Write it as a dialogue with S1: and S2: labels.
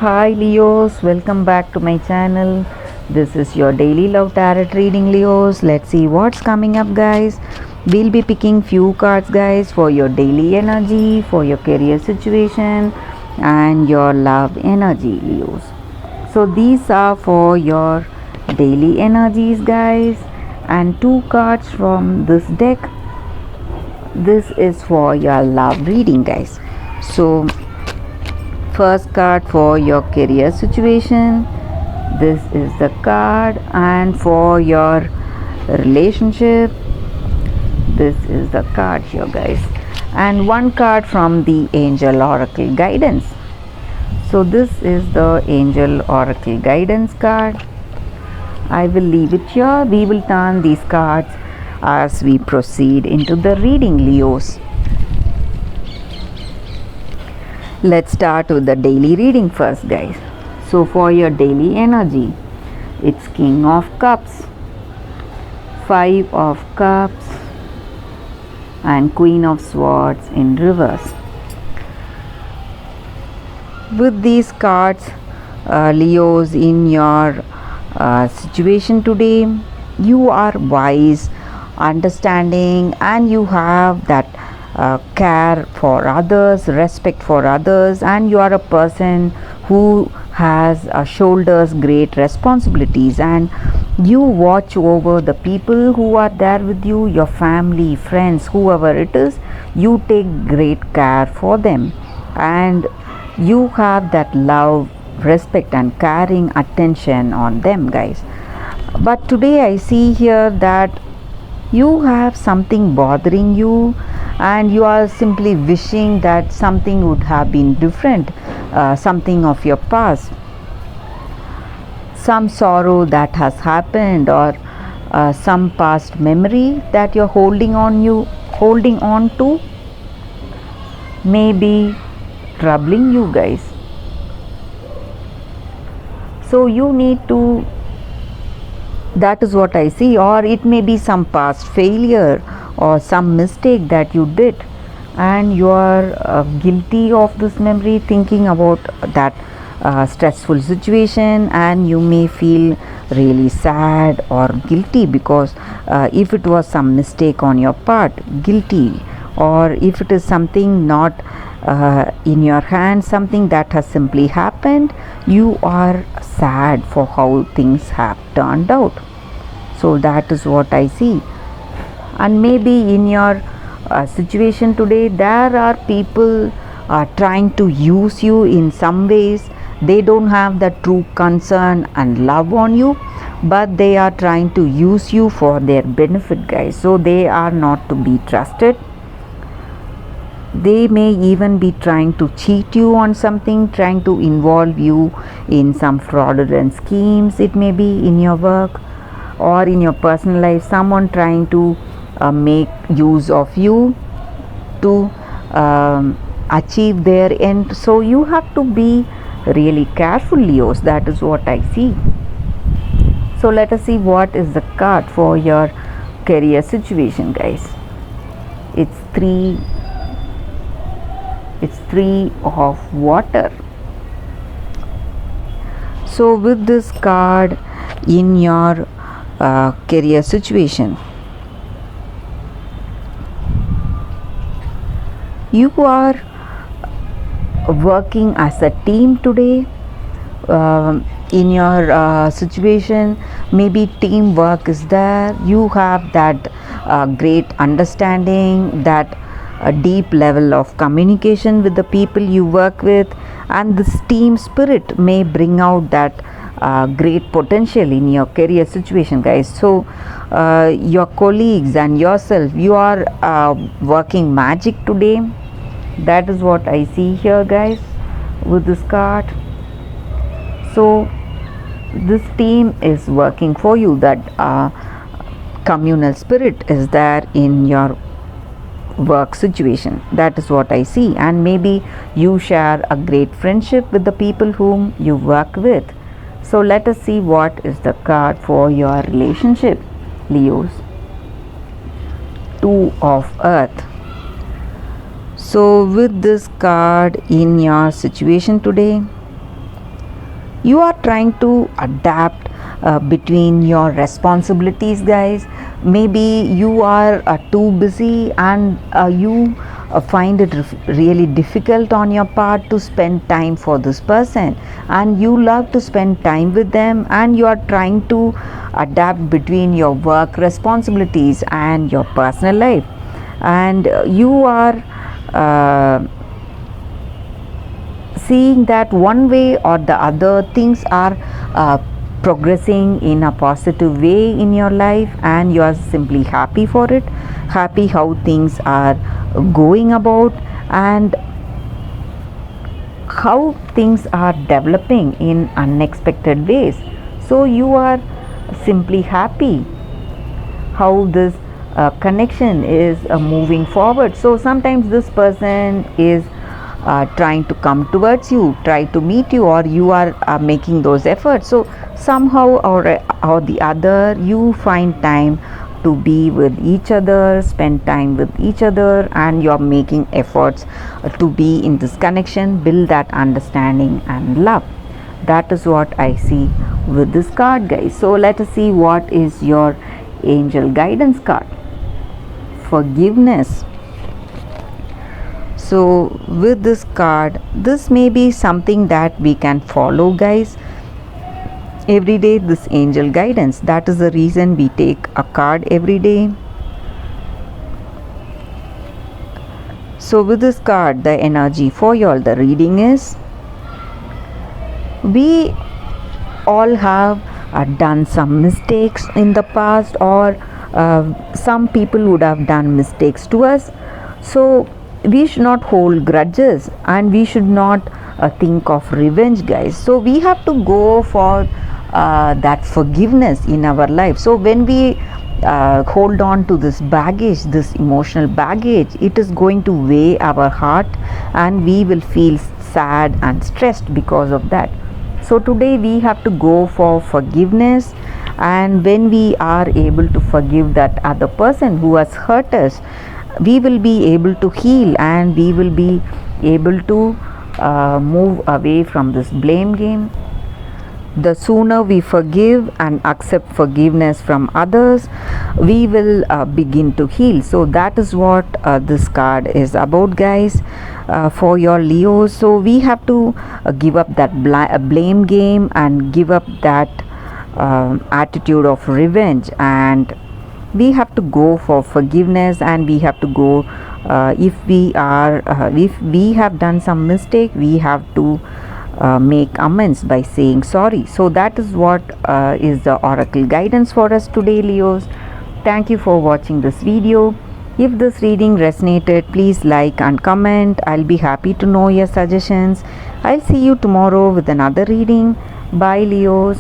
S1: Hi Leos, welcome back to my channel. This is your daily love tarot reading, Leos. Let's see what's coming up, guys. We'll be picking few cards, guys, for your daily energy, for your career situation, and your love energy, Leos. So these are for your daily energies, guys, and two cards from this deck. This is for your love reading, guys. So first card for your career situation, this is the card, and for your relationship, this is the card here, guys, and one card from the angel oracle guidance. So this is the angel oracle guidance card. I will leave it here. We will turn these cards as we proceed into the reading, Leos. Let's start with the daily reading first, guys. So for your daily energy, it's King of Cups, Five of Cups, and Queen of Swords in reverse. With these cards, Leos, in your situation today, you are wise, understanding, and you have that care for others, respect for others, and you are a person who has shoulders great responsibilities, and you watch over the people who are there with you, your family, friends, whoever it is. You take great care for them, and you have that love, respect, and caring attention on them, guys. But today I see here that you have something bothering you, and you are simply wishing that something would have been different, something of your past, some sorrow that has happened, or some past memory that you're holding on to, may be troubling you, guys. So you need to, that is what I see, or it may be some past failure or some mistake that you did, and you are guilty of this memory, thinking about that stressful situation, and you may feel really sad or guilty because if it was some mistake on your part, guilty, or if it is something not in your hand, something that has simply happened, you are sad for how things have turned out. So that is what I see. And maybe in your situation today, there are people trying to use you in some ways. They don't have the true concern and love on you, but they are trying to use you for their benefit, guys. So they are not to be trusted. They may even be trying to cheat you on something, trying to involve you in some fraudulent schemes. It may be in your work or in your personal life, someone trying to make use of you to achieve their end. So you have to be really careful, Leos. That is what I see. So let us see what is the card for your career situation, guys. It's three of water. So with this card in your career situation, you are working as a team today. In your situation, maybe teamwork is there. You have that great understanding, that a deep level of communication with the people you work with, and this team spirit may bring out that great potential in your career situation, guys. So your colleagues and yourself, you are working magic today. That is what I see here, guys, with this card. So this team is working for you. That communal spirit is there in your work situation. That is what I see. And maybe you share a great friendship with the people whom you work with. So let us see what is the card for your relationship, Leos. Two of Earth. So with this card in your situation today, You are trying to adapt between your responsibilities, guys. Maybe you are too busy and you find it really difficult on your part to spend time for this person, and you love to spend time with them, and you are trying to adapt between your work responsibilities and your personal life, and you are seeing that one way or the other things are progressing in a positive way in your life, and you are simply happy for it, happy how things are going about and how things are developing in unexpected ways. So you are simply happy how this connection is moving forward. So sometimes this person is trying to come towards you, try to meet you, or you are making those efforts. So somehow or the other, you find time to be with each other, spend time with each other, and you're making efforts to be in this connection, build that understanding and love. That is what I see with this card, guys. So let us see what is your angel guidance card. Forgiveness. So with this card, this may be something that we can follow, guys, every day, this angel guidance. That is the reason we take a card every day. So with this card, the energy for y'all, the reading is, we all have done some mistakes in the past, or some people would have done mistakes to us. So we should not hold grudges, and we should not think of revenge, guys. So we have to go for that forgiveness in our life. So when we hold on to this baggage, this emotional baggage, it is going to weigh our heart, and we will feel sad and stressed because of that. So today we have to go for forgiveness, and when we are able to forgive that other person who has hurt us, we will be able to heal, and we will be able to move away from this blame game. The sooner we forgive and accept forgiveness from others, we will begin to heal. So that is what this card is about, guys, for your Leos. So we have to give up that blame game and give up that attitude of revenge, and we have to go for forgiveness, and we have to go if we have done some mistake, we have to make amends by saying sorry. So that is what is the oracle guidance for us today, Leos. Thank you for watching this video. If this reading resonated, please like and comment. I'll be happy to know your suggestions. I'll see you tomorrow with another reading. Bye, Leos.